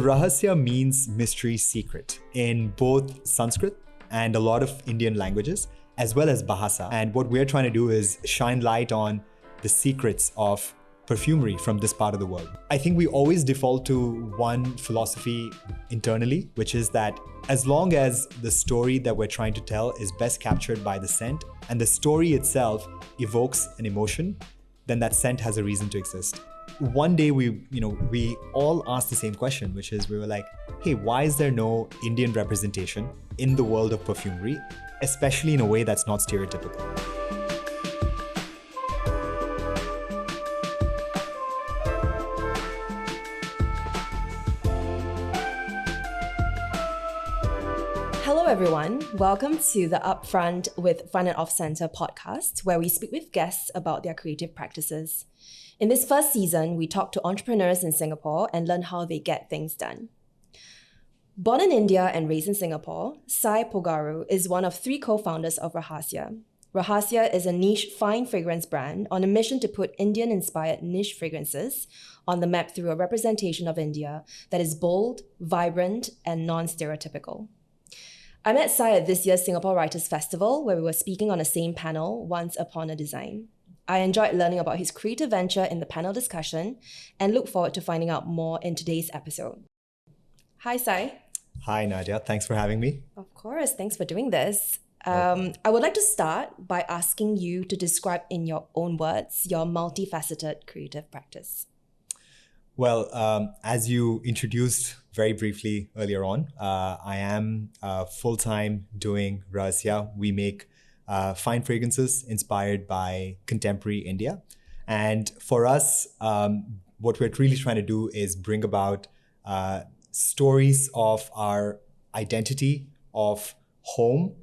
Rahasya means mystery, secret in both Sanskrit and a lot of Indian languages, as well as Bahasa. And what we're trying to do is shine light on the secrets of perfumery from this part of the world. I think we always default to one philosophy internally, which is that as long as the story that we're trying to tell is best captured by the scent and the story itself evokes an emotion, then that scent has a reason to exist. One day we all asked the same question, which is we were like, hey, why is there no Indian representation in the world of perfumery, especially in a way that's not stereotypical? Hello everyone, welcome to the Upfront with Front and Off Center podcast, where we speak with guests about their creative practices. In this first season, we talk to entrepreneurs in Singapore and learn how they get things done. Born in India and raised in Singapore, Sai Pogaru is one of 3 co-founders of Rahasya. Rahasya is a niche fine fragrance brand on a mission to put Indian-inspired niche fragrances on the map through a representation of India that is bold, vibrant, and non-stereotypical. I met Sai at this year's Singapore Writers' Festival, where we were speaking on the same panel, Once Upon a Design. I enjoyed learning about his creative venture in the panel discussion and look forward to finding out more in today's episode. Hi, Sai. Hi, Nadya. Thanks for having me. Of course. Thanks for doing this. I would like to start by asking you to describe in your own words your multifaceted creative practice. Well, as you introduced very briefly earlier on, I am full-time doing Rahasya. We make fine fragrances inspired by contemporary India. And for us, what we're really trying to do is bring about stories of our identity of home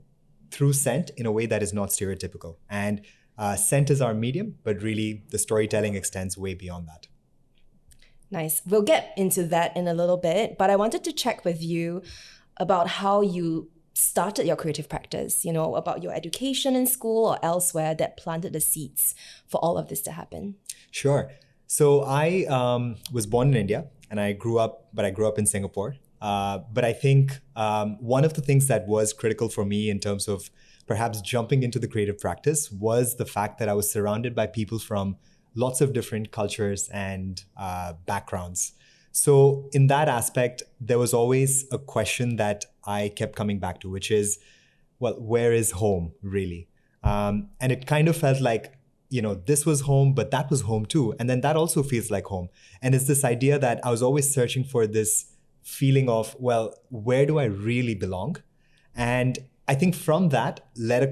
through scent in a way that is not stereotypical. And scent is our medium, but really the storytelling extends way beyond that. Nice. We'll get into that in a little bit, but I wanted to check with you about how you started your creative practice, about your education in school or elsewhere that planted the seeds for all of this to happen. Sure. So I was born in India and I grew up in Singapore. But I think one of the things that was critical for me in terms of perhaps jumping into the creative practice was the fact that I was surrounded by people from lots of different cultures and backgrounds. So in that aspect, there was always a question that I kept coming back to, which is, well, where is home really? And it kind of felt like, this was home, but that was home too. And then that also feels like home. And it's this idea that I was always searching for this feeling of, well, where do I really belong? And I think from that led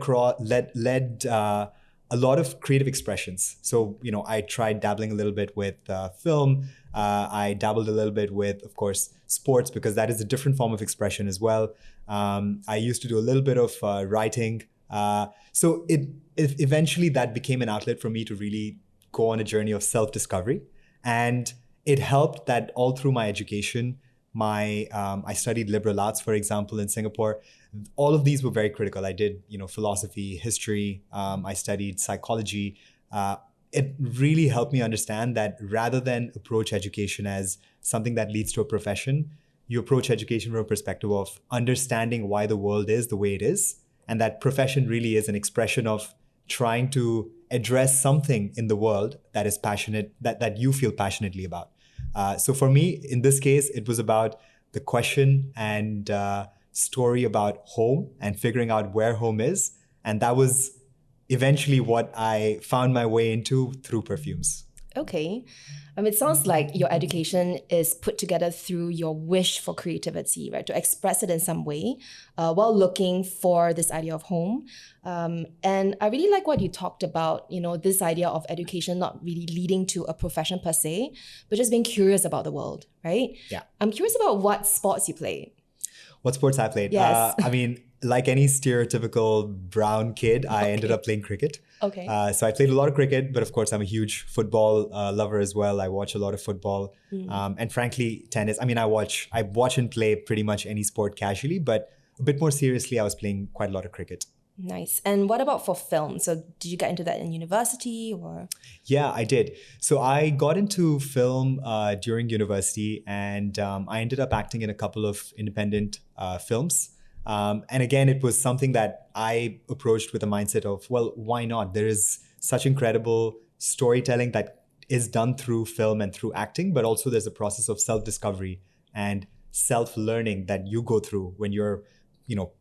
a lot of creative expressions. So, I tried dabbling a little bit with film. I dabbled a little bit with, of course, sports, because that is a different form of expression as well. I used to do a little bit of writing. So eventually that became an outlet for me to really go on a journey of self-discovery. And it helped that all through my education, I studied liberal arts, for example, in Singapore. All of these were very critical. I did, philosophy, history. I studied psychology. It really helped me understand that rather than approach education as something that leads to a profession, you approach education from a perspective of understanding why the world is the way it is. And that profession really is an expression of trying to address something in the world that is passionate, that you feel passionately about. So for me, in this case, it was about the question and story about home and figuring out where home is. And that was eventually what I found my way into through perfumes. Okay. It sounds like your education is put together through your wish for creativity, right? To express it in some way while looking for this idea of home. And I really like what you talked about, this idea of education not really leading to a profession per se, but just being curious about the world, right? Yeah. I'm curious about what sports you played. What sports I played? Yes. Like any stereotypical brown kid, I ended up playing cricket. Okay. So I played a lot of cricket, but of course I'm a huge football lover as well. I watch a lot of football, and frankly, tennis. I watch and play pretty much any sport casually, but a bit more seriously, I was playing quite a lot of cricket. Nice. And what about for film? So did you get into that in university or? Yeah, I did. So I got into film during university, and I ended up acting in a couple of independent films. And again, it was something that I approached with a mindset of, well, why not? There is such incredible storytelling that is done through film and through acting, but also there's a process of self-discovery and self-learning that you go through when you're,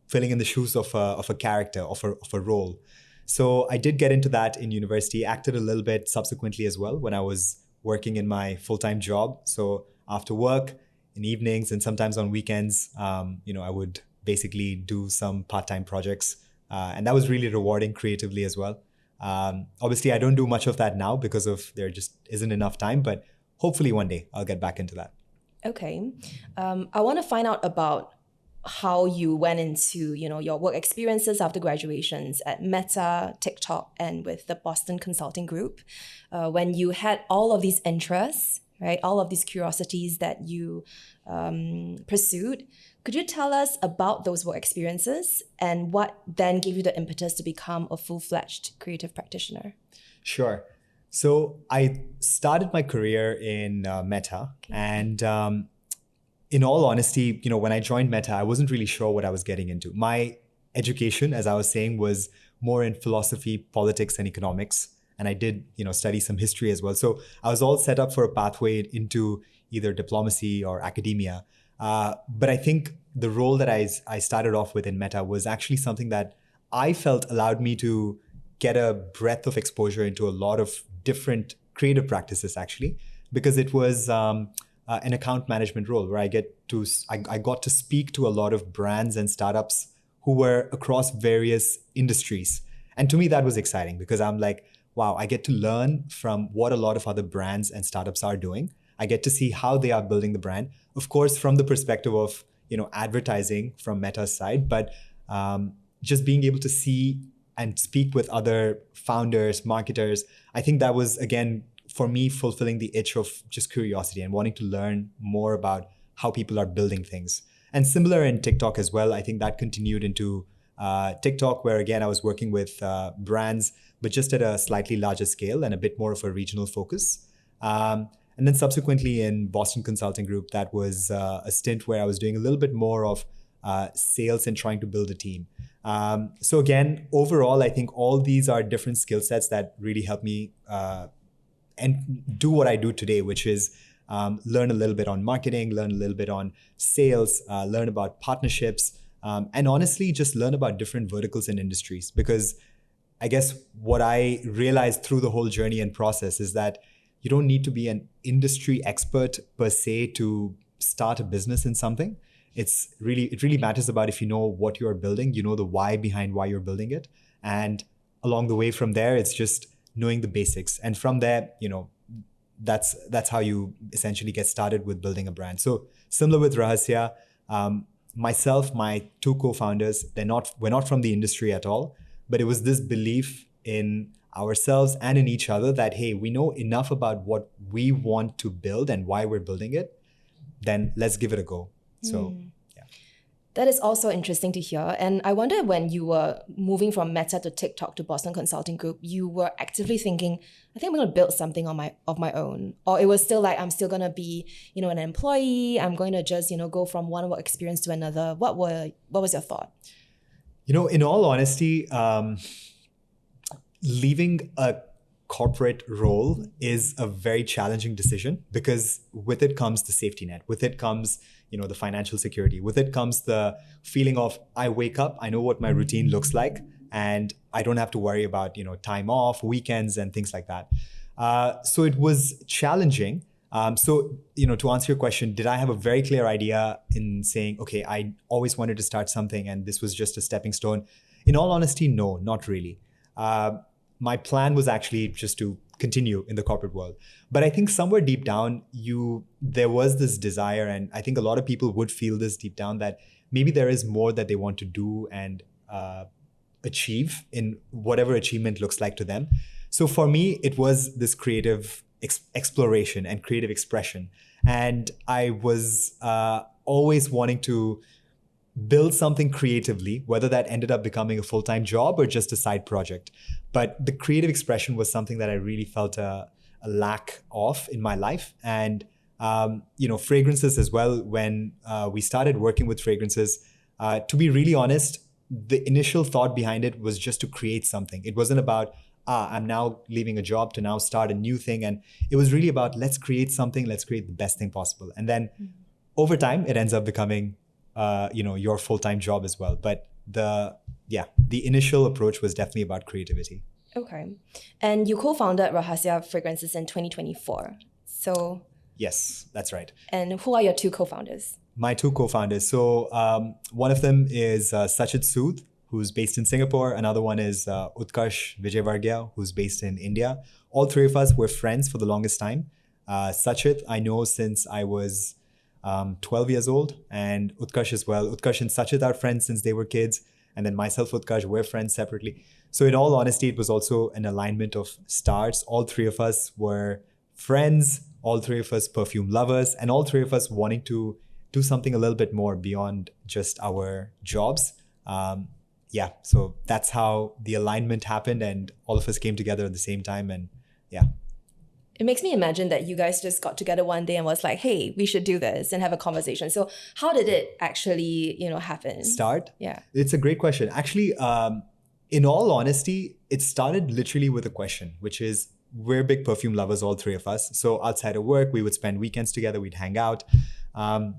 filling in the shoes of a character, of a role. So I did get into that in university, acted a little bit subsequently as well when I was working in my full-time job. So after work, in evenings and sometimes on weekends, I would basically do some part-time projects. And that was really rewarding creatively as well. Obviously, I don't do much of that now because there just isn't enough time, but hopefully one day I'll get back into that. Okay. I want to find out about how you went into, your work experiences after graduations at Meta, TikTok, and with the Boston Consulting Group. When you had all of these interests, right, all of these curiosities that you pursued, could you tell us about those work experiences and what then gave you the impetus to become a full-fledged creative practitioner? Sure. So I started my career in Meta, and in all honesty, when I joined Meta, I wasn't really sure what I was getting into. My education, as I was saying, was more in philosophy, politics, and economics. And I did, study some history as well. So I was all set up for a pathway into either diplomacy or academia. But I think the role that I started off with in Meta was actually something that I felt allowed me to get a breadth of exposure into a lot of different creative practices, actually, because it was an account management role where I got to speak to a lot of brands and startups who were across various industries. And to me, that was exciting because I'm like, wow, I get to learn from what a lot of other brands and startups are doing. I get to see how they are building the brand, of course, from the perspective of, advertising from Meta's side, but just being able to see and speak with other founders, marketers. I think that was, again, for me, fulfilling the itch of just curiosity and wanting to learn more about how people are building things. And similar in TikTok as well. I think that continued into TikTok, where again, I was working with brands, but just at a slightly larger scale and a bit more of a regional focus. And then subsequently in Boston Consulting Group, that was a stint where I was doing a little bit more of sales and trying to build a team. So again, overall, I think all these are different skill sets that really help me and do what I do today, which is learn a little bit on marketing, learn a little bit on sales, learn about partnerships, and honestly, just learn about different verticals and industries. Because I guess what I realized through the whole journey and process is that you don't need to be an industry expert per se to start a business in something. It really matters about if you know what you're building, you know the why behind why you're building it. And along the way from there, it's just knowing the basics. And from there, that's how you essentially get started with building a brand. So similar with Rahasya, myself, my two co-founders, we're not from the industry at all, but it was this belief in ourselves and in each other that, hey, we know enough about what we want to build and why we're building it, then let's give it a go. So, yeah. That is also interesting to hear. And I wonder, when you were moving from Meta to TikTok to Boston Consulting Group, you were actively thinking, I think I'm going to build something of my own. Or it was still like, I'm still going to be, an employee. I'm going to just, go from one work experience to another. What was your thought? In all honesty, leaving a corporate role is a very challenging decision, because with it comes the safety net. With it comes, the financial security. With it comes the feeling of, I wake up, I know what my routine looks like, and I don't have to worry about, time off, weekends, and things like that. So it was challenging. So, to answer your question, did I have a very clear idea in saying, okay, I always wanted to start something and this was just a stepping stone? In all honesty, no, not really. My plan was actually just to continue in the corporate world. But I think somewhere deep down, there was this desire, and I think a lot of people would feel this deep down, that maybe there is more that they want to do and achieve in whatever achievement looks like to them. So for me, it was this creative exploration and creative expression. And I was always wanting to build something creatively, whether that ended up becoming a full-time job or just a side project. But the creative expression was something that I really felt a lack of in my life. And, fragrances as well, when we started working with fragrances, to be really honest, the initial thought behind it was just to create something. It wasn't about, I'm now leaving a job to now start a new thing. And it was really about, let's create something, let's create the best thing possible. And then over time, it ends up becoming, your full-time job as well. But the initial approach was definitely about creativity. Okay. And you co-founded Rahasya Fragrances in 2024. So... Yes, that's right. And who are your two co-founders? My two co-founders. So one of them is Sachit Sood, who's based in Singapore. Another one is Utkarsh Vijayvargiya, who's based in India. All three of us were friends for the longest time. Sachit, I know since I was 12 years old, and Utkarsh as well. Utkarsh and Sachit are friends since they were kids. And then myself, Utkarsh, we're friends separately. So in all honesty, it was also an alignment of stars. All three of us were friends, all three of us perfume lovers, and all three of us wanting to do something a little bit more beyond just our jobs. So that's how the alignment happened, and all of us came together at the same time. And yeah. It makes me imagine that you guys just got together one day and was like, hey, we should do this and have a conversation. So how did it actually, happen? Start? Yeah. It's a great question. Actually, in all honesty, it started literally with a question, which is, we're big perfume lovers, all three of us. So outside of work, we would spend weekends together, we'd hang out. And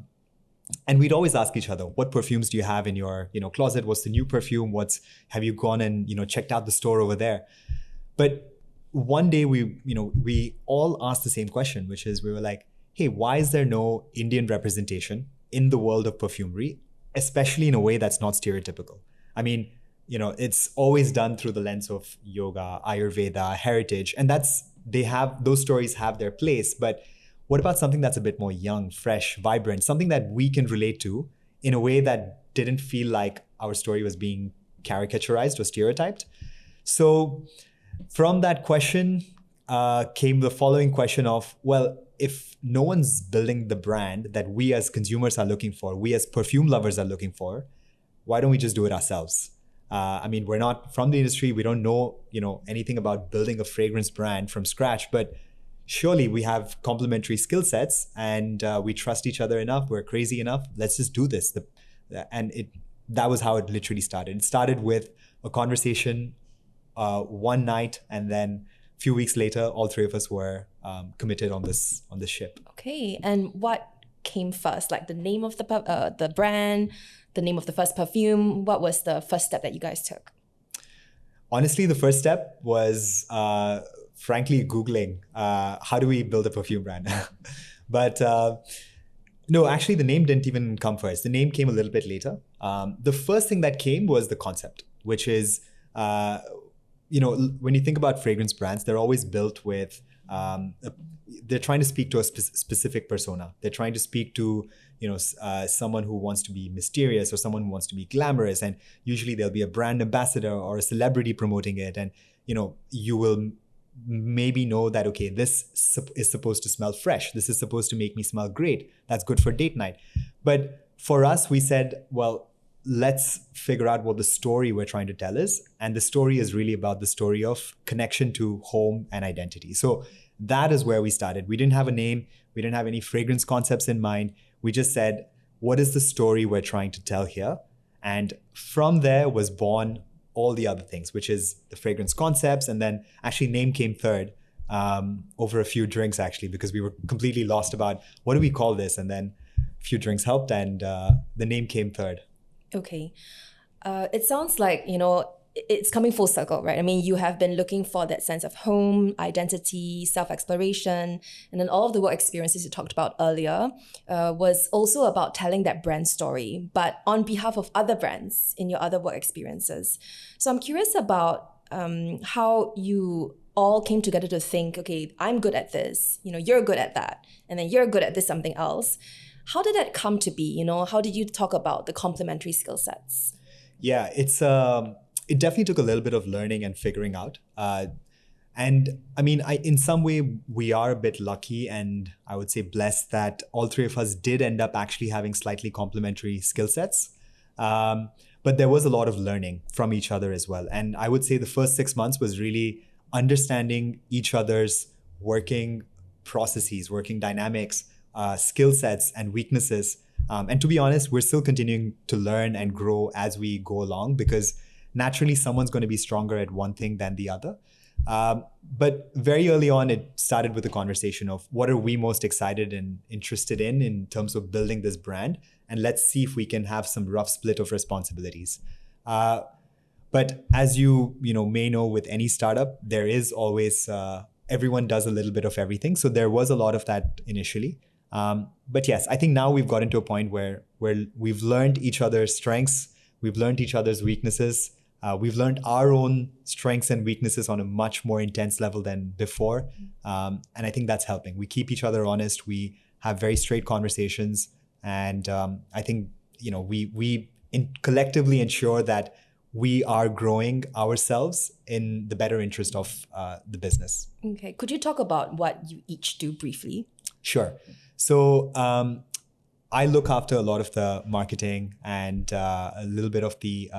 we'd always ask each other, what perfumes do you have in your closet? What's the new perfume? Have you gone and checked out the store over there? But one day we all asked the same question, which is, we were like, hey, why is there no Indian representation in the world of perfumery, especially in a way that's not stereotypical? I mean, it's always done through the lens of yoga, Ayurveda, heritage, and those stories have their place. But what about something that's a bit more young, fresh, vibrant, something that we can relate to in a way that didn't feel like our story was being caricaturized or stereotyped? So from that question came the following question of, well, if no one's building the brand that we as consumers are looking for, we as perfume lovers are looking for, why don't we just do it ourselves? We're not from the industry. We don't know, anything about building a fragrance brand from scratch, but surely we have complementary skill sets, and we trust each other enough. We're crazy enough. Let's just do this. That was how it literally started. It started with a conversation one night, and then a few weeks later, all three of us were committed on this ship. Okay. And what came first? Like the name of the brand, the name of the first perfume? What was the first step that you guys took? Honestly, the first step was, frankly, Googling how do we build a perfume brand. But no, actually, the name didn't even come first. The name came a little bit later. The first thing that came was the concept, which is, when you think about fragrance brands, they're always built with, they're trying to speak to a specific persona. They're trying to speak to, someone who wants to be mysterious or someone who wants to be glamorous. And usually there'll be a brand ambassador or a celebrity promoting it. And, you will maybe know that, okay, this is supposed to smell fresh. This is supposed to make me smell great. That's good for date night. But for us, we said, well, let's figure out what the story we're trying to tell is. And the story is really about the story of connection to home and identity. So that is where we started. We didn't have a name. We didn't have any fragrance concepts in mind. We just said, what is the story we're trying to tell here? And from there was born all the other things, which is the fragrance concepts. And then actually name came third over a few drinks, actually, because we were completely lost about what do we call this? And then a few drinks helped, and the name came third. Okay. It sounds like, it's coming full circle, right? I mean, you have been looking for that sense of home, identity, self-exploration, and then all of the work experiences you talked about earlier was also about telling that brand story, but on behalf of other brands in your other work experiences. So I'm curious about how you all came together to think, okay, I'm good at this, you're good at that, and then you're good at this something else. How did that come to be? How did you talk about the complementary skill sets? Yeah, it definitely took a little bit of learning and figuring out. And I mean, in some way, we are a bit lucky and I would say blessed that all three of us did end up actually having slightly complementary skill sets. But there was a lot of learning from each other as well. And I would say the first 6 months was really understanding each other's working processes, working dynamics, skill sets and weaknesses. And to be honest, we're still continuing to learn and grow as we go along, because naturally someone's going to be stronger at one thing than the other. But very early on, it started with a conversation of what are we most excited and interested in terms of building this brand, and let's see if we can have some rough split of responsibilities. But as you may know, with any startup, there is always everyone does a little bit of everything. So there was a lot of that initially. But yes, I think now we've gotten to a point where we've learned each other's strengths, we've learned each other's weaknesses. We've learned our own strengths and weaknesses on a much more intense level than before. And I think that's helping. We keep each other honest. We have very straight conversations. And I think, we collectively ensure that we are growing ourselves in the better interest of the business. Okay. Could you talk about what you each do briefly? Sure. So I look after a lot of the marketing and a little bit of the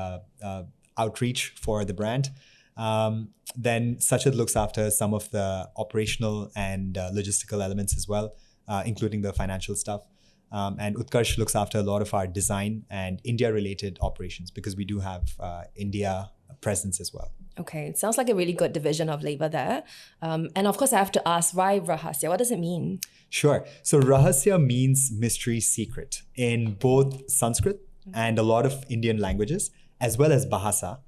outreach for the brand. Then Sachit looks after some of the operational and logistical elements as well, including the financial stuff. And Utkarsh looks after a lot of our design and India-related operations, because we do have India presence as well. Okay, it sounds like a really good division of labor there. And of course, I have to ask, why Rahasya? What does it mean? Sure. So Rahasya means mystery, secret in both Sanskrit and a lot of Indian languages, as well as Bahasa.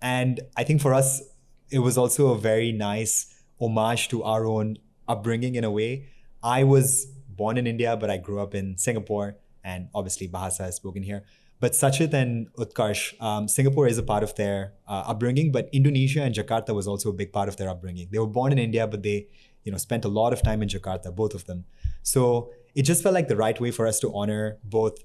And I think for us, it was also a very nice homage to our own upbringing in a way. I was born in India, but I grew up in Singapore, and obviously Bahasa is spoken here. But Sachit and Utkarsh, Singapore is a part of their upbringing, but Indonesia and Jakarta was also a big part of their upbringing. They were born in India, but they spent a lot of time in Jakarta, both of them. So it just felt like the right way for us to honor both,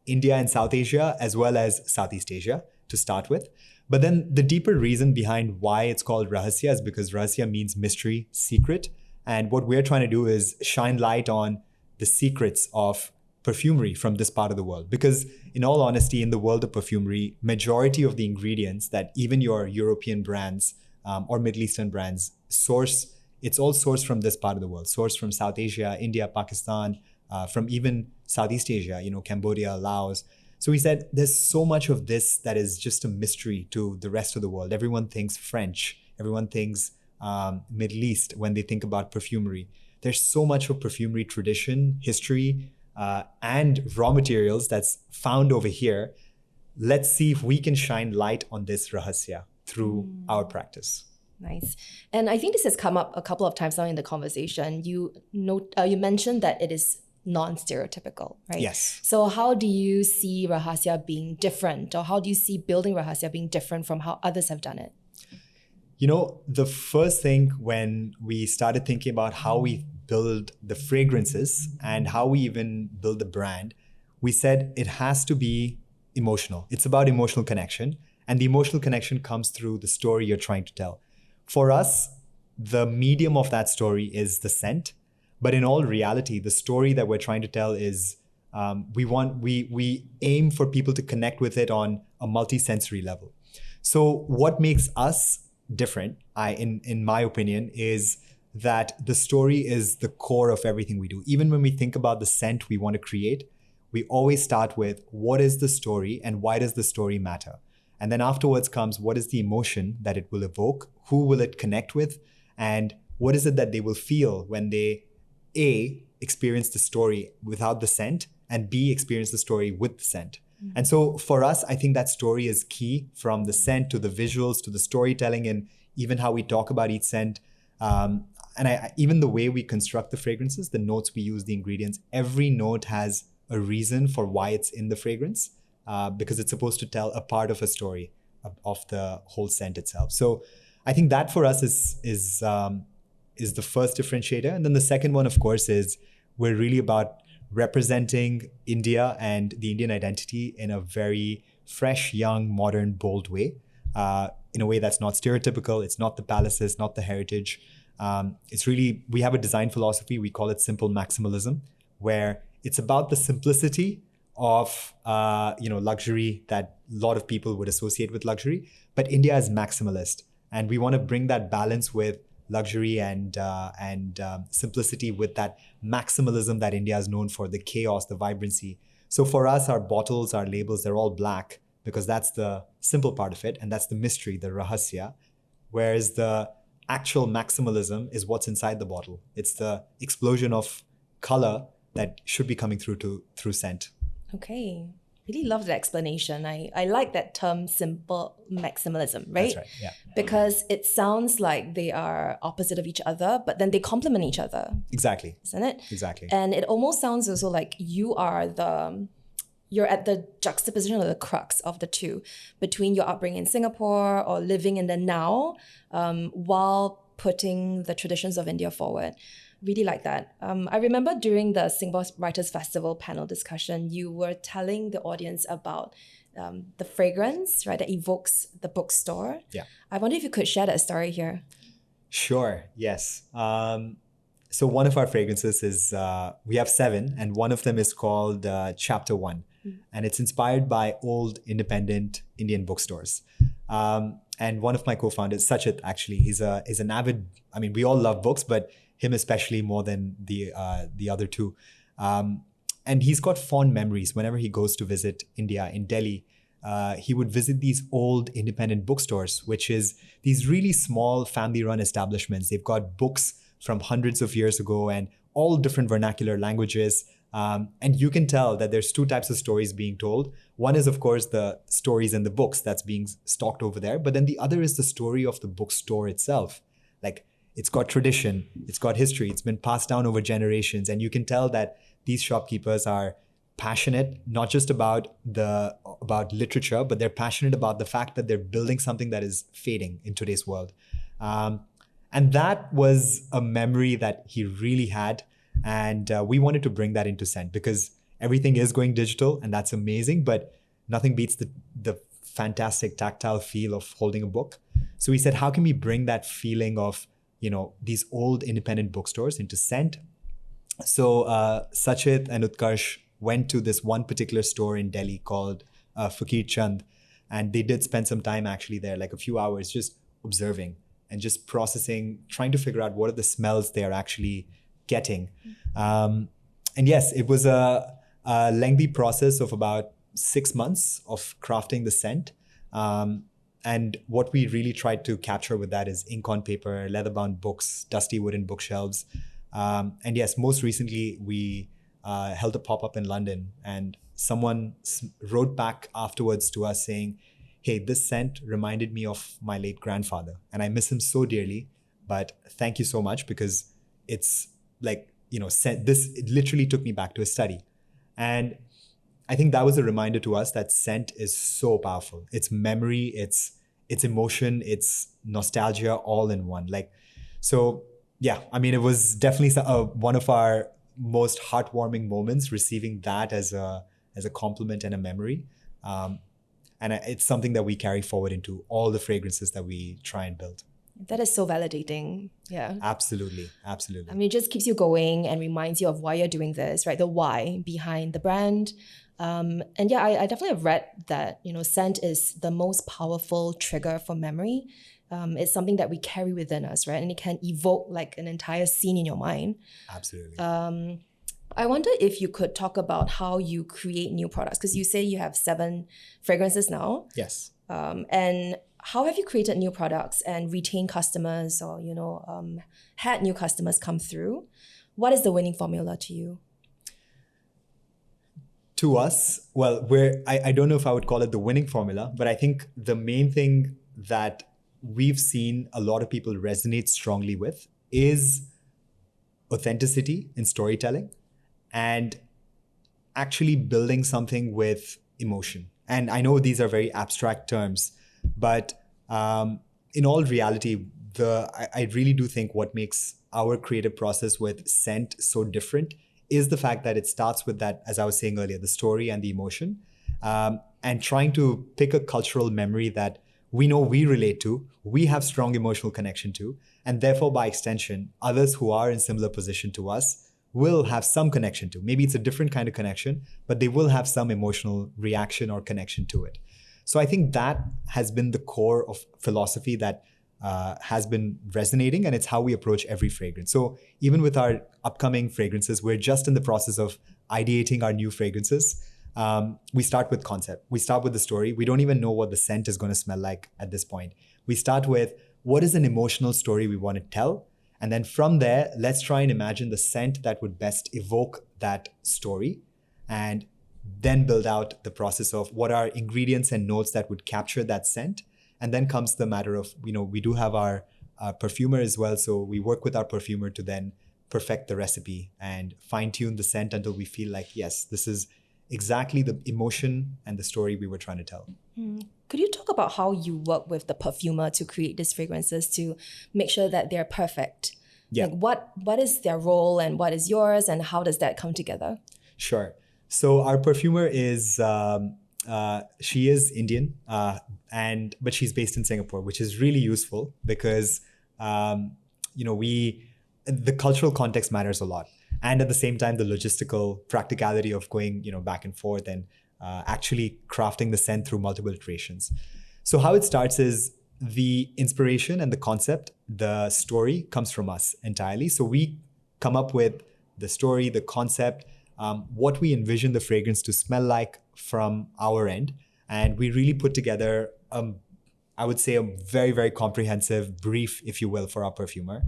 India and South Asia, as well as Southeast Asia to start with. But then the deeper reason behind why it's called Rahasya is because Rahasya means mystery, secret. And what we're trying to do is shine light on the secrets of perfumery from this part of the world. Because in all honesty, in the world of perfumery, majority of the ingredients that even your European brands or Middle Eastern brands source, it's all sourced from this part of the world, sourced from South Asia, India, Pakistan, from even Southeast Asia, Cambodia, Laos. So we said there's so much of this that is just a mystery to the rest of the world. Everyone thinks French, everyone thinks Middle East when they think about perfumery. There's so much of perfumery tradition, history, and raw materials that's found over here. Let's see if we can shine light on this Rahasya through our practice. Nice. And I think this has come up a couple of times now in the conversation. You mentioned that it is non-stereotypical, right? Yes. So how do you see Rahasya being different, or how do you see building Rahasya being different from how others have done it? The first thing when we started thinking about how we build the fragrances and how we even build the brand, we said it has to be emotional. It's about emotional connection. And the emotional connection comes through the story you're trying to tell. For us, the medium of that story is the scent. But in all reality, the story that we're trying to tell is we aim for people to connect with it on a multi-sensory level. So what makes us different, in my opinion, is that the story is the core of everything we do. Even when we think about the scent we want to create, we always start with what is the story and why does the story matter? And then afterwards comes what is the emotion that it will evoke, who will it connect with, and what is it that they will feel when they A, experience the story without the scent, and B, experience the story with the scent. Mm-hmm. And so for us, I think that story is key, from the scent to the visuals to the storytelling and even how we talk about each scent. Even the way we construct the fragrances, the notes we use, the ingredients, every note has a reason for why it's in the fragrance, because it's supposed to tell a part of a story of the whole scent itself. So I think that for us is the first differentiator. And then the second one, of course, is we're really about representing India and the Indian identity in a very fresh, young, modern, bold way, in a way that's not stereotypical. It's not the palaces, not the heritage. It's really, we have a design philosophy. We call it simple maximalism, where it's about the simplicity of luxury that a lot of people would associate with luxury, but India is maximalist, and we want to bring that balance with luxury and simplicity with that maximalism that India is known for, the chaos, the vibrancy. So for us, our bottles, our labels, they're all black because that's the simple part of it, and that's the mystery, the rahasya, whereas the actual maximalism is what's inside the bottle. It's the explosion of color that should be coming through scent. Okay. Really love that explanation. I like that term, simple maximalism, right? That's right, yeah. Because it sounds like they are opposite of each other, but then they complement each other. Exactly. Isn't it? Exactly. And it almost sounds also like you're at the juxtaposition or the crux of the two, between your upbringing in Singapore or living in the now, while putting the traditions of India forward. Really like that. I remember during the Singapore Writers Festival panel discussion, you were telling the audience about the fragrance, right, that evokes the bookstore. Yeah. I wonder if you could share that story here. Sure, yes. So one of our fragrances is, we have 7, and one of them is called Chapter 1. And it's inspired by old independent Indian bookstores. And one of my co-founders, Sachit, actually, he's an avid, we all love books, but him especially more than the other two. And he's got fond memories whenever he goes to visit India, in Delhi. He would visit these old independent bookstores, which is these really small family-run establishments. They've got books from hundreds of years ago and all different vernacular languages. And you can tell that there's 2 types of stories being told. One is, of course, the stories in the books that's being stocked over there. But then the other is the story of the bookstore itself. Like, it's got tradition, it's got history, it's been passed down over generations. And you can tell that these shopkeepers are passionate, not just about literature, but they're passionate about the fact that they're building something that is fading in today's world. And that was a memory that he really had. And we wanted to bring that into scent because everything is going digital, and that's amazing, but nothing beats the fantastic tactile feel of holding a book. So we said, how can we bring that feeling of, these old independent bookstores into scent? So Sachit and Utkarsh went to this one particular store in Delhi called Fakir Chand, and they did spend some time actually there, like a few hours, just observing and just processing, trying to figure out what are the smells they are actually getting. And yes, it was a lengthy process of about 6 months of crafting the scent. And what we really tried to capture with that is ink on paper, leather-bound books, dusty wooden bookshelves. And yes, most recently we held a pop-up in London, and someone wrote back afterwards to us saying, hey, this scent reminded me of my late grandfather, and I miss him so dearly, but thank you so much, because it's like, it literally took me back to a study. And I think that was a reminder to us that scent is so powerful. It's memory, it's emotion, it's nostalgia, all in one. So yeah, it was definitely one of our most heartwarming moments, receiving that as a compliment and a memory. And it's something that we carry forward into all the fragrances that we try and build. That is so validating. Yeah. Absolutely. It just keeps you going and reminds you of why you're doing this, right? The why behind the brand. And yeah, I definitely have read that, scent is the most powerful trigger for memory. It's something that we carry within us, right? And it can evoke like an entire scene in your mind. Absolutely. I wonder if you could talk about how you create new products, because you say you have 7 fragrances now. Yes. And how have you created new products and retained customers, or had new customers come through? What is the winning formula to you? To us, well, I don't know if I would call it the winning formula, but I think the main thing that we've seen a lot of people resonate strongly with is authenticity in storytelling and actually building something with emotion. And I know these are very abstract terms, but in all reality, I really do think what makes our creative process with scent so different is the fact that it starts with that, as I was saying earlier, the story and the emotion, and trying to pick a cultural memory that we know we relate to, we have strong emotional connection to, and therefore by extension, others who are in similar position to us will have some connection to. Maybe it's a different kind of connection, but they will have some emotional reaction or connection to it. So I think that has been the core of philosophy that has been resonating, and it's how we approach every fragrance. So even with our upcoming fragrances, we're just in the process of ideating our new fragrances. We start with concept. We start with the story. We don't even know what the scent is going to smell like at this point. We start with what is an emotional story we want to tell? And then from there, let's try and imagine the scent that would best evoke that story, and then build out the process of what are ingredients and notes that would capture that scent. And then comes the matter of, we do have our perfumer as well. So we work with our perfumer to then perfect the recipe and fine tune the scent until we feel like, yes, this is exactly the emotion and the story we were trying to tell. Could you talk about how you work with the perfumer to create these fragrances to make sure that they're perfect? Yeah. Like what is their role and what is yours, and how does that come together? Sure. So our perfumer is, she is Indian, but she's based in Singapore, which is really useful because, the cultural context matters a lot. And at the same time, the logistical practicality of going, back and forth and actually crafting the scent through multiple iterations. So how it starts is the inspiration and the concept, the story comes from us entirely. So we come up with the story, the concept, what we envision the fragrance to smell like from our end. And we really put together, I would say, a very, very comprehensive brief, if you will, for our perfumer.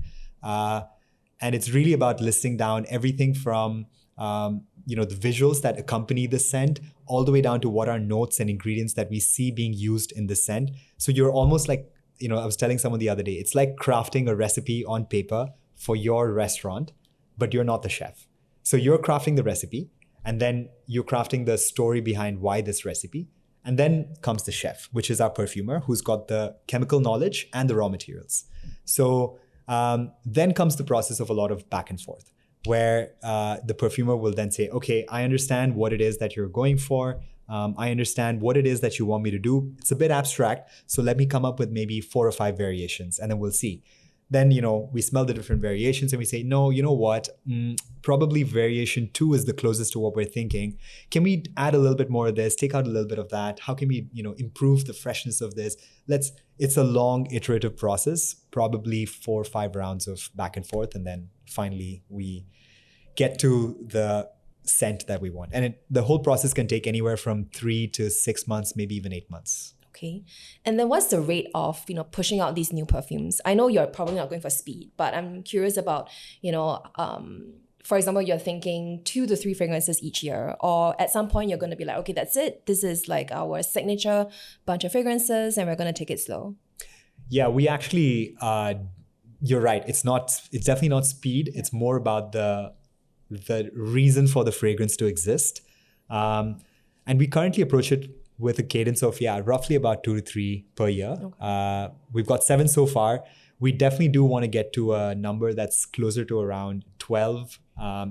And it's really about listing down everything from, the visuals that accompany the scent, all the way down to what are notes and ingredients that we see being used in the scent. So you're almost like, I was telling someone the other day, it's like crafting a recipe on paper for your restaurant, but you're not the chef. So you're crafting the recipe, and then you're crafting the story behind why this recipe. And then comes the chef, which is our perfumer, who's got the chemical knowledge and the raw materials. So then comes the process of a lot of back and forth, where the perfumer will then say, okay, I understand what it is that you're going for. I understand what it is that you want me to do. It's a bit abstract, so let me come up with maybe 4 or 5 variations, and then we'll see. Then, we smell the different variations and we say, no, you know what? Probably variation 2 is the closest to what we're thinking. Can we add a little bit more of this, take out a little bit of that? How can we, improve the freshness of this? It's a long iterative process, probably 4 or 5 rounds of back and forth. And then finally we get to the scent that we want. And the whole process can take anywhere from 3 to 6 months, maybe even 8 months. Okay. And then what's the rate of, pushing out these new perfumes? I know you're probably not going for speed, but I'm curious about, for example, you're thinking 2 to 3 fragrances each year, or at some point you're going to be like, okay, that's it. This is like our signature bunch of fragrances and we're going to take it slow. Yeah, we actually, you're right. It's definitely not speed. It's more about the reason for the fragrance to exist. And we currently approach it with a cadence of, roughly about 2 to 3 per year. Okay. We've got 7 so far. We definitely do want to get to a number that's closer to around 12,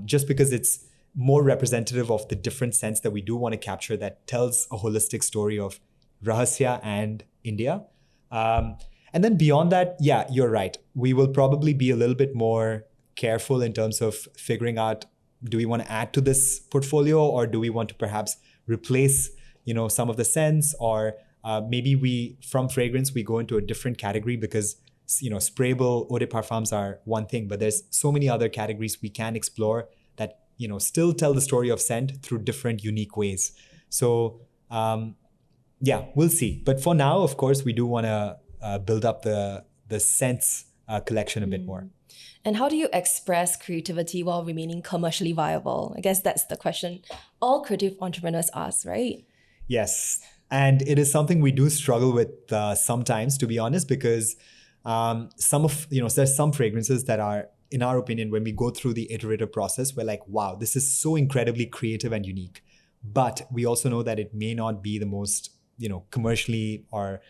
just because it's more representative of the different scents that we do want to capture that tells a holistic story of Rahasya and India. And then beyond that, you're right. We will probably be a little bit more careful in terms of figuring out, do we want to add to this portfolio, or do we want to perhaps replace some of the scents, or maybe from fragrance, we go into a different category because, sprayable eau de parfums are one thing, but there's so many other categories we can explore that, still tell the story of scent through different unique ways. So, we'll see. But for now, of course, we do want to build up the scents collection a bit more. And how do you express creativity while remaining commercially viable? I guess that's the question all creative entrepreneurs ask, right? Yes. And it is something we do struggle with sometimes, to be honest, because there's some fragrances that are, in our opinion, when we go through the iterative process, we're like, wow, this is so incredibly creative and unique. But we also know that it may not be the most, commercially or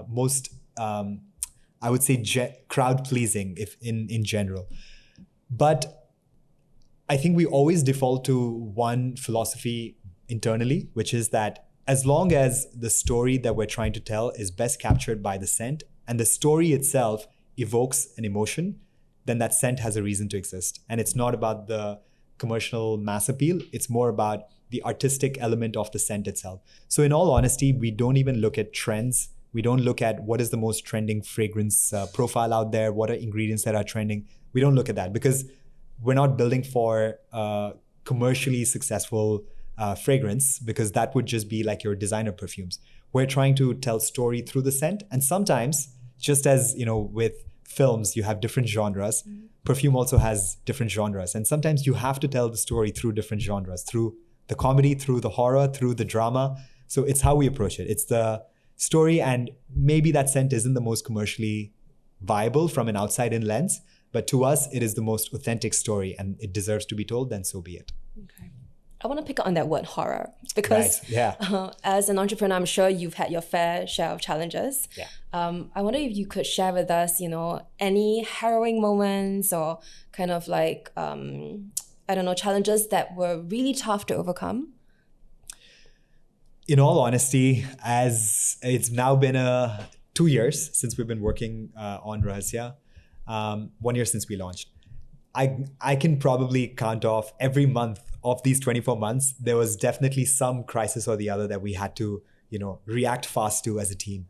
most, I would say, crowd pleasing if in general. But I think we always default to one philosophy internally, which is that as long as the story that we're trying to tell is best captured by the scent and the story itself evokes an emotion, then that scent has a reason to exist. And it's not about the commercial mass appeal. It's more about the artistic element of the scent itself. So in all honesty, we don't even look at trends. We don't look at what is the most trending fragrance profile out there, what are ingredients that are trending. We don't look at that because we're not building for commercially successful fragrance, because that would just be like your designer perfumes. We're trying to tell story through the scent. And sometimes, just as with films, you have different genres. Perfume also has different genres. And sometimes you have to tell the story through different genres, through the comedy, through the horror, through the drama. So it's how we approach it. It's the story, and maybe that scent isn't the most commercially viable from an outside-in lens, but to us, it is the most authentic story and it deserves to be told, then so be it. Okay. I want to pick up on that word horror because as an entrepreneur, I'm sure you've had your fair share of challenges. Yeah. I wonder if you could share with us, any harrowing moments or kind of like, challenges that were really tough to overcome. In all honesty, as it's now been 2 years since we've been working on Rahasya, 1 year since we launched, I can probably count off every month of these 24 months, there was definitely some crisis or the other that we had to, react fast to as a team.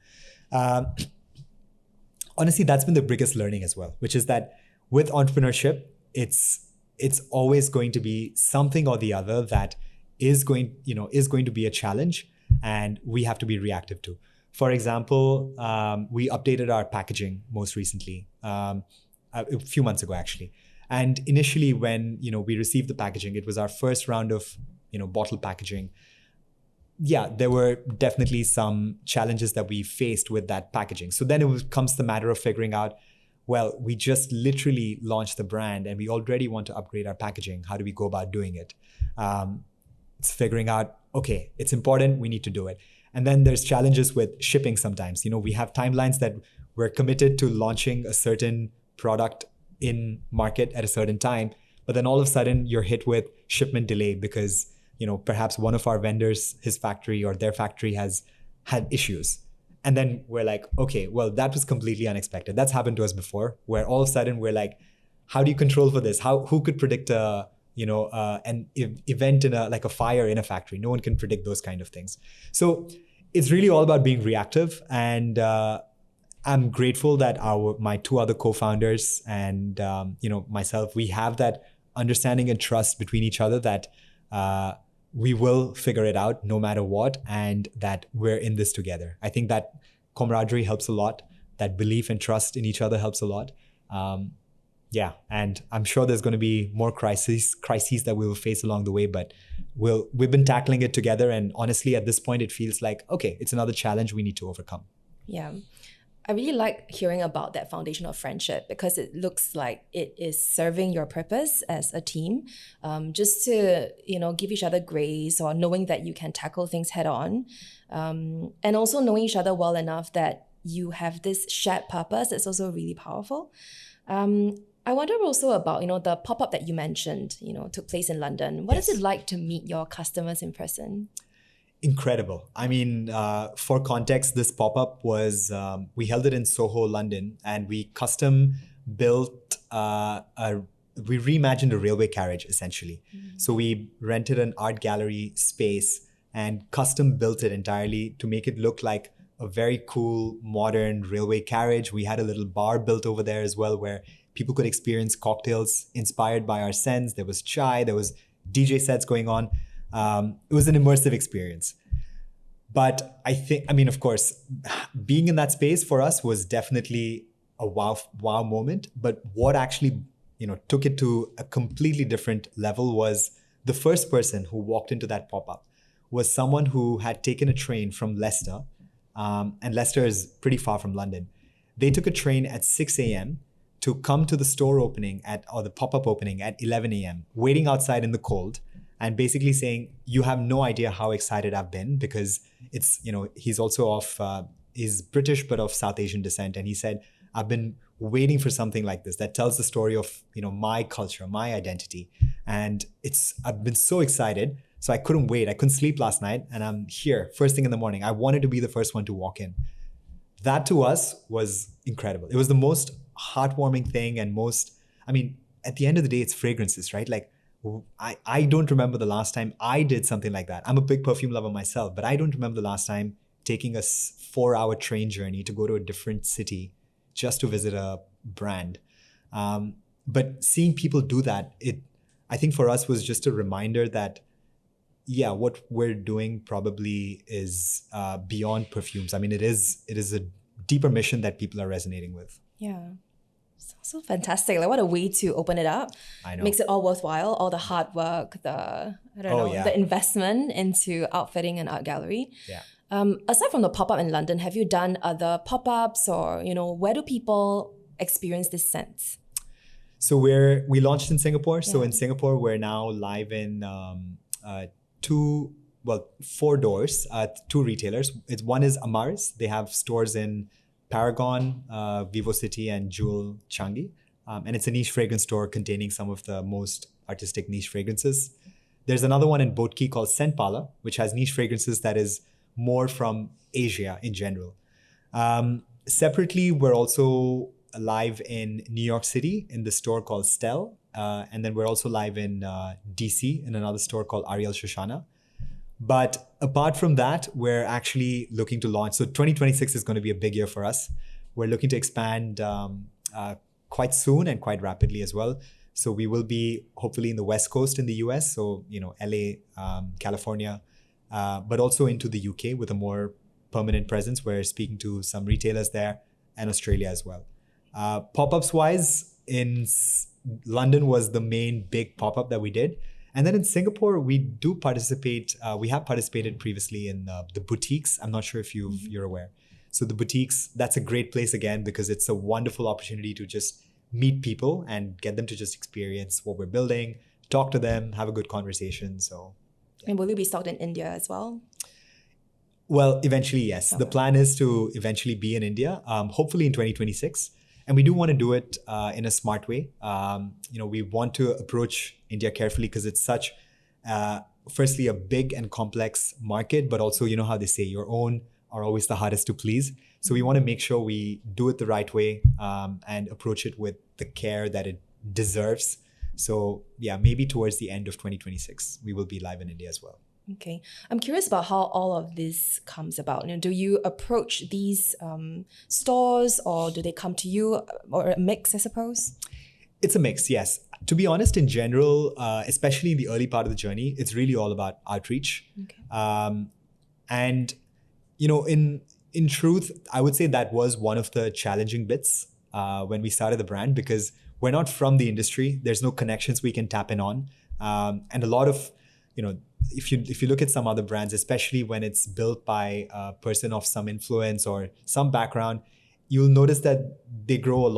Honestly, that's been the biggest learning as well, which is that with entrepreneurship, it's always going to be something or the other that is going to be a challenge, and we have to be reactive to. For example, we updated our packaging most recently, a few months ago actually. And initially, when we received the packaging, it was our first round of bottle packaging. Yeah, there were definitely some challenges that we faced with that packaging. So then comes the matter of figuring out, well, we just literally launched the brand and we already want to upgrade our packaging. How do we go about doing it? It's figuring out, okay, it's important, we need to do it. And then there's challenges with shipping sometimes. We have timelines that we're committed to launching a certain product in market at a certain time, but then all of a sudden you're hit with shipment delay because perhaps one of our vendors, his factory or their factory has had issues. And then we're like, okay, well, that was completely unexpected. That's happened to us before, where all of a sudden we're like, how do you control for this? Who could predict an event in a fire in a factory? No one can predict those kind of things. So it's really all about being reactive. And I'm grateful that my two other co-founders and myself, we have that understanding and trust between each other that we will figure it out no matter what, and that we're in this together. I think that camaraderie helps a lot. That belief and trust in each other helps a lot. And I'm sure there's going to be more crises that we will face along the way, but we've been tackling it together. And honestly, at this point, it feels like, okay, it's another challenge we need to overcome. Yeah. I really like hearing about that foundation of friendship because it looks like it is serving your purpose as a team. Just to, give each other grace, or knowing that you can tackle things head on. And also knowing each other well enough that you have this shared purpose. It's also really powerful. I wonder also about, the pop-up that you mentioned, took place in London. What is it like to meet your customers in person? Incredible. I mean, for context, this pop-up was, we held it in Soho, London, and we custom built, we reimagined a railway carriage, essentially. So we rented an art gallery space and custom built it entirely to make it look like a very cool, modern railway carriage. We had a little bar built over there as well, where people could experience cocktails inspired by our scents. There was chai, there was DJ sets going on. It was an immersive experience. But of course, being in that space for us was definitely a wow moment. But what actually, took it to a completely different level was the first person who walked into that pop-up was someone who had taken a train from Leicester. And Leicester is pretty far from London. They took a train at 6 a.m. to come to the store opening or the pop-up opening at 11 a.m., waiting outside in the cold, and basically saying, you have no idea how excited I've been, because it's, he's also he's British, but of South Asian descent. And he said, I've been waiting for something like this that tells the story of, my culture, my identity. And I've been so excited. So I couldn't wait. I couldn't sleep last night. And I'm here first thing in the morning. I wanted to be the first one to walk in. That to us was incredible. It was the most heartwarming thing and at the end of the day, it's fragrances, right? Like, I don't remember the last time I did something like that. I'm a big perfume lover myself, but I don't remember the last time taking a 4-hour train journey to go to a different city just to visit a brand. But seeing people do that, I think for us was just a reminder that, yeah, what we're doing probably is beyond perfumes. I mean, it is a deeper mission that people are resonating with. Yeah. So fantastic. Like, what a way to open it up. I know. Makes it all worthwhile. All the hard work, the investment into outfitting an art gallery. Yeah. Aside from the pop-up in London, have you done other pop-ups, or where do people experience this sense? So we launched in Singapore. Yeah. So in Singapore, we're now live in 4 doors, 2 retailers. One is Amars. They have stores in Paragon, Vivo City, and Jewel Changi. And it's a niche fragrance store containing some of the most artistic niche fragrances. There's another one in Boat Quay called Scent Parlor, which has niche fragrances that is more from Asia in general. Separately, we're also live in New York City in the store called Stell. And then we're also live in DC in another store called Ariel Shoshana. But apart from that, we're actually looking to launch. So 2026 is going to be a big year for us. We're looking to expand quite soon and quite rapidly as well. So we will be hopefully in the West Coast in the US. So, LA, California, but also into the UK with a more permanent presence. We're speaking to some retailers there, and Australia as well. Pop-ups wise, in London was the main big pop-up that we did. And then in Singapore, we do participate. We have participated previously in the boutiques. I'm not sure if you're aware. So the boutiques, that's a great place again, because it's a wonderful opportunity to just meet people and get them to just experience what we're building, talk to them, have a good conversation. So, yeah. And will you be stocked in India as well? Well, eventually, yes. Okay. The plan is to eventually be in India, hopefully in 2026. And we do want to do it in a smart way. We want to approach India carefully because it's such, firstly, a big and complex market, but also, how they say, your own are always the hardest to please. So we want to make sure we do it the right way and approach it with the care that it deserves. So yeah, maybe towards the end of 2026, we will be live in India as well. Okay. I'm curious about how all of this comes about. Do you approach these stores, or do they come to you, or a mix, I suppose? It's a mix, yes. To be honest, in general, especially in the early part of the journey, it's really all about outreach. Okay. And, in truth, I would say that was one of the challenging bits when we started the brand, because we're not from the industry. There's no connections we can tap in on. And a lot of, if you look at some other brands, especially when it's built by a person of some influence or some background, you'll notice that they grow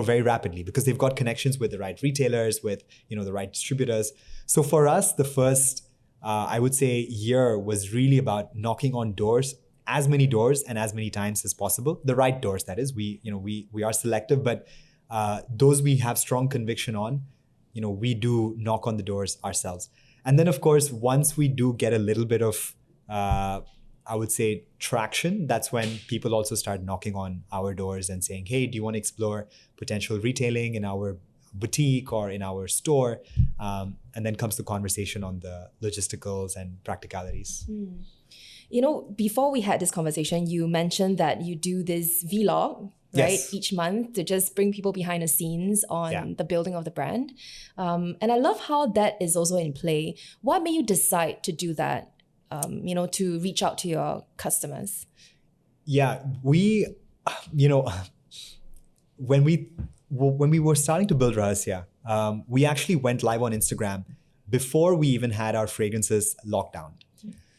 very rapidly because they've got connections with the right retailers, with the right distributors. So for us, the first, I would say, year was really about knocking on doors, as many doors and as many times as possible. The right doors, that is. We are selective, but those we have strong conviction on, we do knock on the doors ourselves. And then, of course, once we do get a little bit of, I would say, traction, that's when people also start knocking on our doors and saying, hey, do you want to explore potential retailing in our boutique or in our store? And then comes the conversation on the logisticals and practicalities. Before we had this conversation, you mentioned that you do this vlog, right? Yes. Each month to just bring people behind the scenes on the building of the brand. And I love how that is also in play. What made you decide to do that, to reach out to your customers? Yeah, we, when we were starting to build Rahasya, we actually went live on Instagram before we even had our fragrances locked down.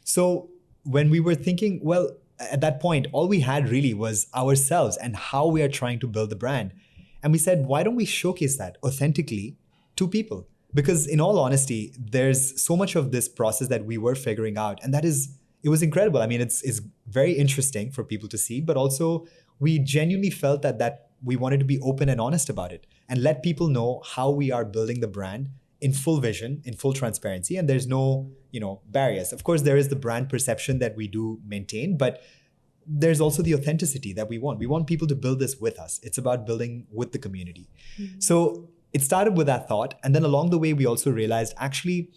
So when we were thinking, well, at that point, all we had really was ourselves and how we are trying to build the brand. And we said, why don't we showcase that authentically to people? Because in all honesty, there's so much of this process that we were figuring out. And it was incredible. I mean, it's very interesting for people to see, but also we genuinely felt that we wanted to be open and honest about it and let people know how we are building the brand in full vision, in full transparency, and there's no, barriers. Of course, there is the brand perception that we do maintain, but there's also the authenticity that we want. We want people to build this with us. It's about building with the community. Mm-hmm. So it started with that thought. And then along the way, we also realized actually,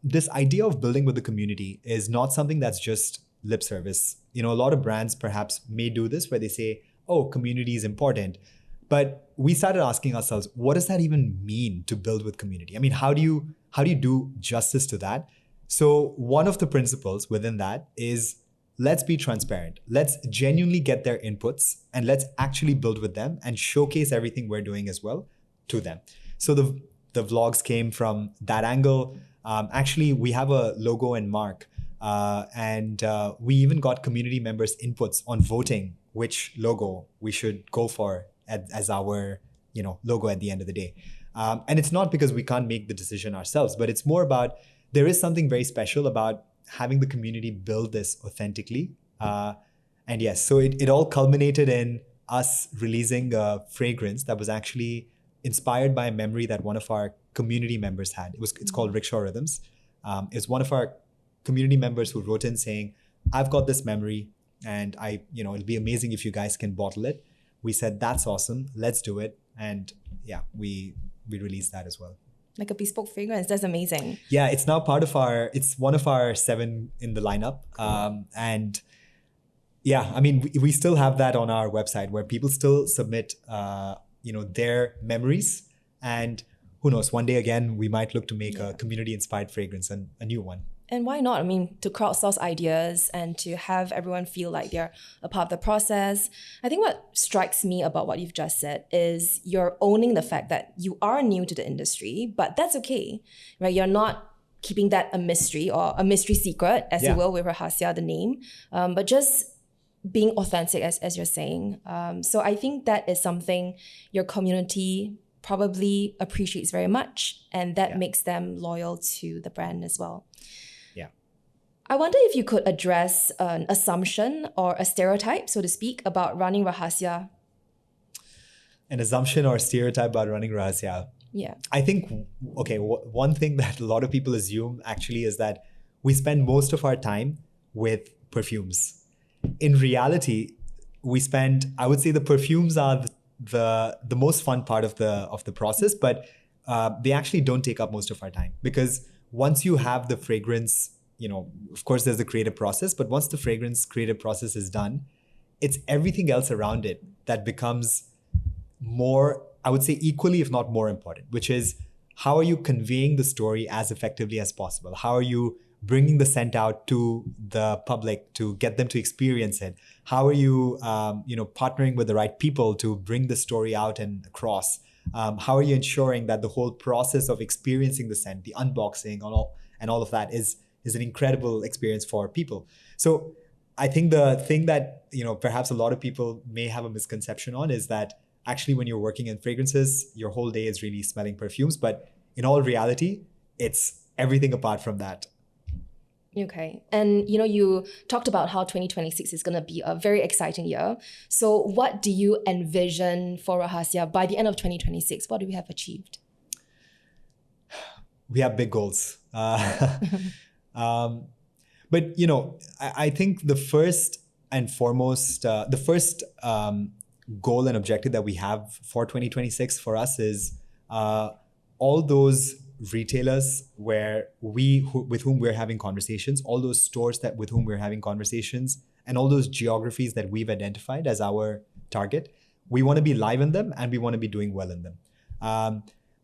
this idea of building with the community is not something that's just lip service. A lot of brands perhaps may do this where they say, oh, community is important. But we started asking ourselves, what does that even mean to build with community? I mean, how do you do justice to that? So one of the principles within that is, let's be transparent. Let's genuinely get their inputs and let's actually build with them and showcase everything we're doing as well to them. So the vlogs came from that angle. Actually, we have a logo and mark, and we even got community members' inputs on voting which logo we should go for as our logo at the end of the day. And it's not because we can't make the decision ourselves, but it's more about, there is something very special about having the community build this authentically. And yes, so it all culminated in us releasing a fragrance that was actually inspired by a memory that one of our community members had. It's called Rickshaw Rhythms. It's one of our community members who wrote in saying, I've got this memory and it'll be amazing if you guys can bottle it. We said, that's awesome, let's do it. And yeah, we released that as well. Like a bespoke fragrance, that's amazing. Yeah, it's now it's one of our 7 in the lineup. And yeah, I mean, we still have that on our website where people still submit, their memories. And who knows, one day again, we might look to make a community-inspired fragrance and a new one. And why not? I mean, to crowdsource ideas and to have everyone feel like they're a part of the process. I think what strikes me about what you've just said is you're owning the fact that you are new to the industry, but that's okay, right? You're not keeping that a mystery or a mystery secret, as you will with Rahasya, the name, but just being authentic, as you're saying. So I think that is something your community probably appreciates very much, and that makes them loyal to the brand as well. I wonder if you could address an assumption or a stereotype, so to speak, about running Rahasya. An assumption or stereotype about running Rahasya. Yeah. I think, one thing that a lot of people assume actually is that we spend most of our time with perfumes. In reality, I would say the perfumes are the most fun part of the process, but they actually don't take up most of our time, because once you have the fragrance, of course there's the creative process, but once the fragrance creative process is done, it's everything else around it that becomes more, I would say equally, if not more important, which is how are you conveying the story as effectively as possible? How are you bringing the scent out to the public to get them to experience it? How are you, partnering with the right people to bring the story out and across? How are you ensuring that the whole process of experiencing the scent, the unboxing, and all of that is an incredible experience for people? So I think the thing that, perhaps a lot of people may have a misconception on is that actually when you're working in fragrances, your whole day is really smelling perfumes. But in all reality, it's everything apart from that. Okay. And, you talked about how 2026 is going to be a very exciting year. So what do you envision for Rahasya by the end of 2026? What do we have achieved? We have big goals. But, I think the first and foremost, goal and objective that we have for 2026 for us is all those retailers with whom we're having conversations, all those stores with whom we're having conversations, and all those geographies that we've identified as our target. We want to be live in them and we want to be doing well in them.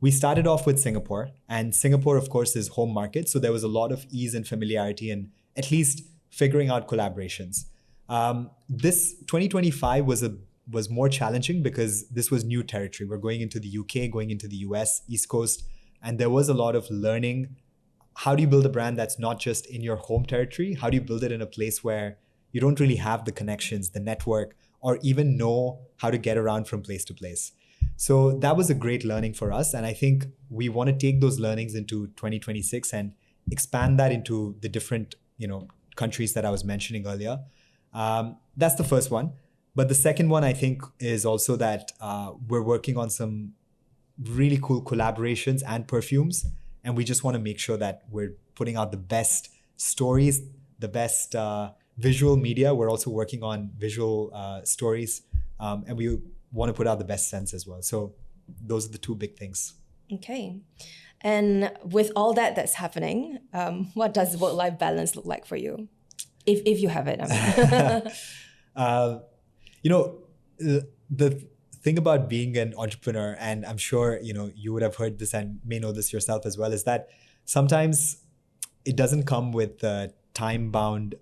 We started off with Singapore, and Singapore, of course, is home market. So there was a lot of ease and familiarity and at least figuring out collaborations. This 2025 was more challenging because this was new territory. We're going into the UK, going into the US, East Coast, and there was a lot of learning. How do you build a brand that's not just in your home territory? How do you build it in a place where you don't really have the connections, the network, or even know how to get around from place to place? So that was a great learning for us. And I think we want to take those learnings into 2026 and expand that into the different, countries that I was mentioning earlier. That's the first one. But the second one, I think, is also that we're working on some really cool collaborations and perfumes. And we just want to make sure that we're putting out the best stories, the best visual media. We're also working on visual stories. And we want to put out the best scents as well. So those are the two big things. Okay. And with all that's happening, what does work-life balance look like for you? If you have it, I mean. The thing about being an entrepreneur, and I'm sure, you would have heard this and may know this yourself as well, is that sometimes it doesn't come with time-bound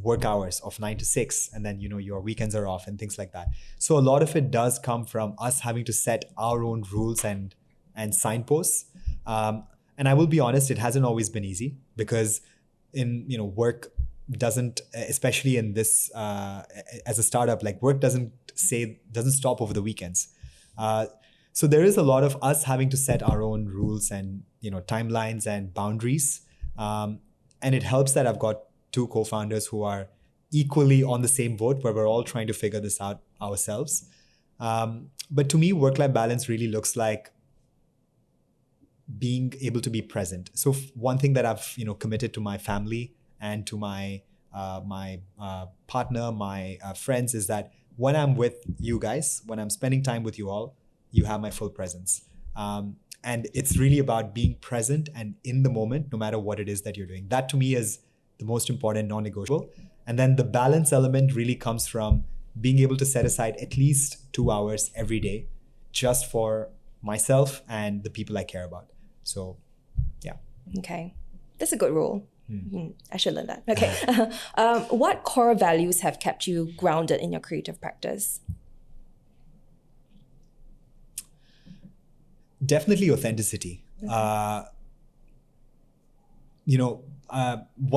work hours of 9 to 6, and then, your weekends are off and things like that. So a lot of it does come from us having to set our own rules and signposts. And I will be honest, it hasn't always been easy, because in, work doesn't, especially in this, as a startup, like work doesn't stop over the weekends. So there is a lot of us having to set our own rules and, timelines and boundaries. And it helps that I've got 2 co-founders who are equally on the same boat, where we're all trying to figure this out ourselves. But to me, work-life balance really looks like being able to be present. So one thing that I've, committed to my family and to my partner, my friends, is that when I'm with you guys, when I'm spending time with you all, you have my full presence. And it's really about being present and in the moment, no matter what it is that you're doing. That to me is the most important non-negotiable. And then the balance element really comes from being able to set aside at least 2 hours every day just for myself and the people I care about. So, yeah. Okay. That's a good rule. I should learn that. Okay. What core values have kept you grounded in your creative practice? Definitely authenticity. One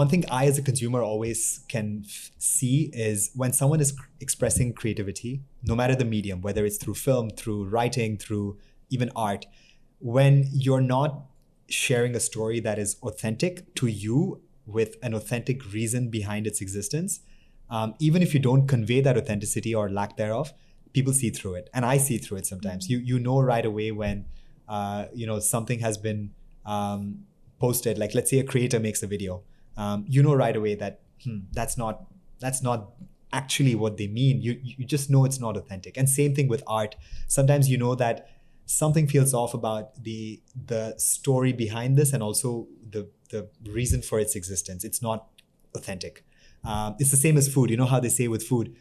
thing I as a consumer always can see is when someone is expressing creativity, no matter the medium, whether it's through film, through writing, through even art, when you're not sharing a story that is authentic to you with an authentic reason behind its existence, even if you don't convey that authenticity or lack thereof, people see through it. And I see through it sometimes. You know right away when something has been posted, like let's say a creator makes a video, you know right away that that's not actually what they mean. You just know it's not authentic. And same thing with art. Sometimes you know that something feels off about the story behind this and also the reason for its existence. It's not authentic. It's the same as food. You know how they say with food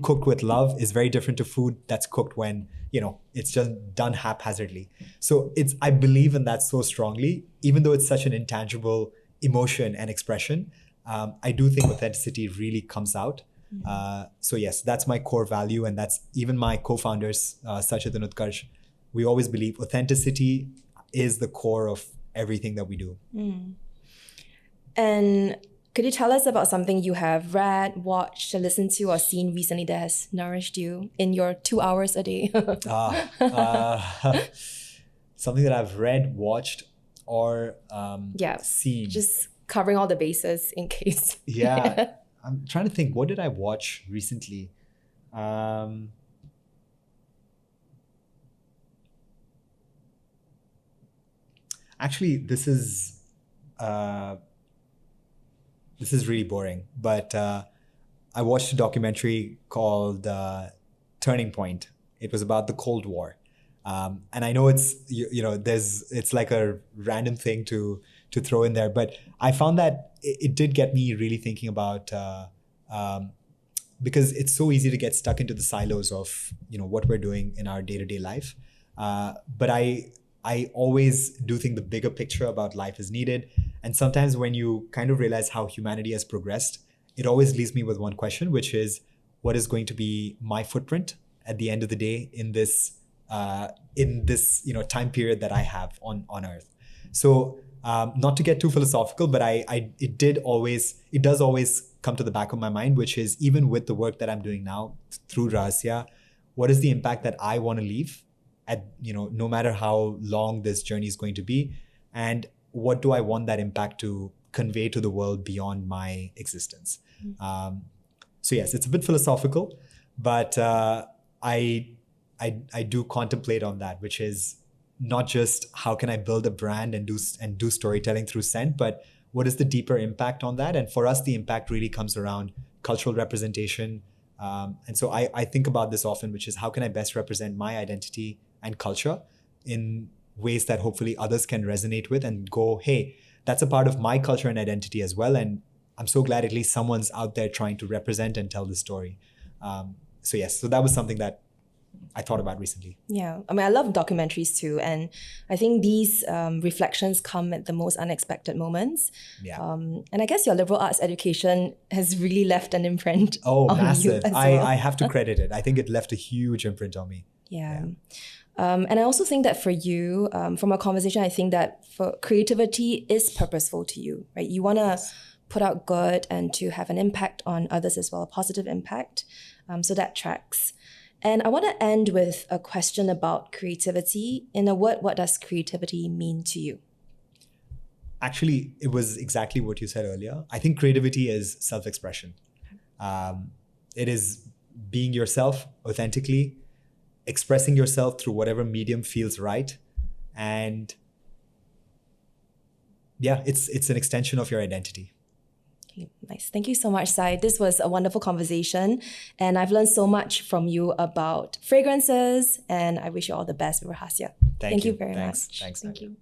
cooked with love is very different to food that's cooked when, it's just done haphazardly. So I believe in that so strongly, even though it's such an intangible emotion and expression. I do think authenticity really comes out. So yes, that's my core value. And that's even my co-founders, Sachit and Utkarsh. We always believe authenticity is the core of everything that we do. And could you tell us about something you have read, watched, listened to, or seen recently that has nourished you in your 2 hours a day? Something that I've read, watched, or seen. Just covering all the bases in case. Yeah. I'm trying to think, what did I watch recently? Actually, this is really boring, but I watched a documentary called Turning Point. It was about the Cold War. And I know it's, it's like a random thing to throw in there, but I found that it did get me really thinking about, because it's so easy to get stuck into the silos of, what we're doing in our day-to-day life. But I always do think the bigger picture about life is needed. And sometimes when you kind of realize how humanity has progressed, it always leaves me with one question, which is, what is going to be my footprint at the end of the day in this time period that I have on Earth? So not to get too philosophical, but it does always come to the back of my mind, which is, even with the work that I'm doing now through Rahasya, what is the impact that I want to leave at, no matter how long this journey is going to be, and what do I want that impact to convey to the world beyond my existence? So yes, it's a bit philosophical, but I do contemplate on that, which is not just how can I build a brand and do storytelling through scent, but what is the deeper impact on that? And for us, the impact really comes around cultural representation. And so I think about this often, which is how can I best represent my identity and culture in ways that hopefully others can resonate with and go, hey, that's a part of my culture and identity as well. And I'm so glad at least someone's out there trying to represent and tell the story. So that was something that I thought about recently. Yeah, I mean, I love documentaries too. And I think these reflections come at the most unexpected moments. Yeah. And I guess your liberal arts education has really left an imprint on massive. you as well. I have to credit it. I think it left a huge imprint on me. Yeah. And I also think that for you, from our conversation, I think that for creativity is purposeful to you, right? You want to put out good and to have an impact on others as well, a positive impact. So that tracks. And I want to end with a question about creativity. In a word, what does creativity mean to you? Actually, it was exactly what you said earlier. I think creativity is self-expression. It is being yourself authentically, expressing yourself through whatever medium feels right. And yeah, it's an extension of your identity. Okay, nice. Thank you so much, Sai. This was a wonderful conversation. And I've learned so much from you about fragrances. And I wish you all the best with Rahasya. Thank you very much. Thanks, Thank Nadya. you.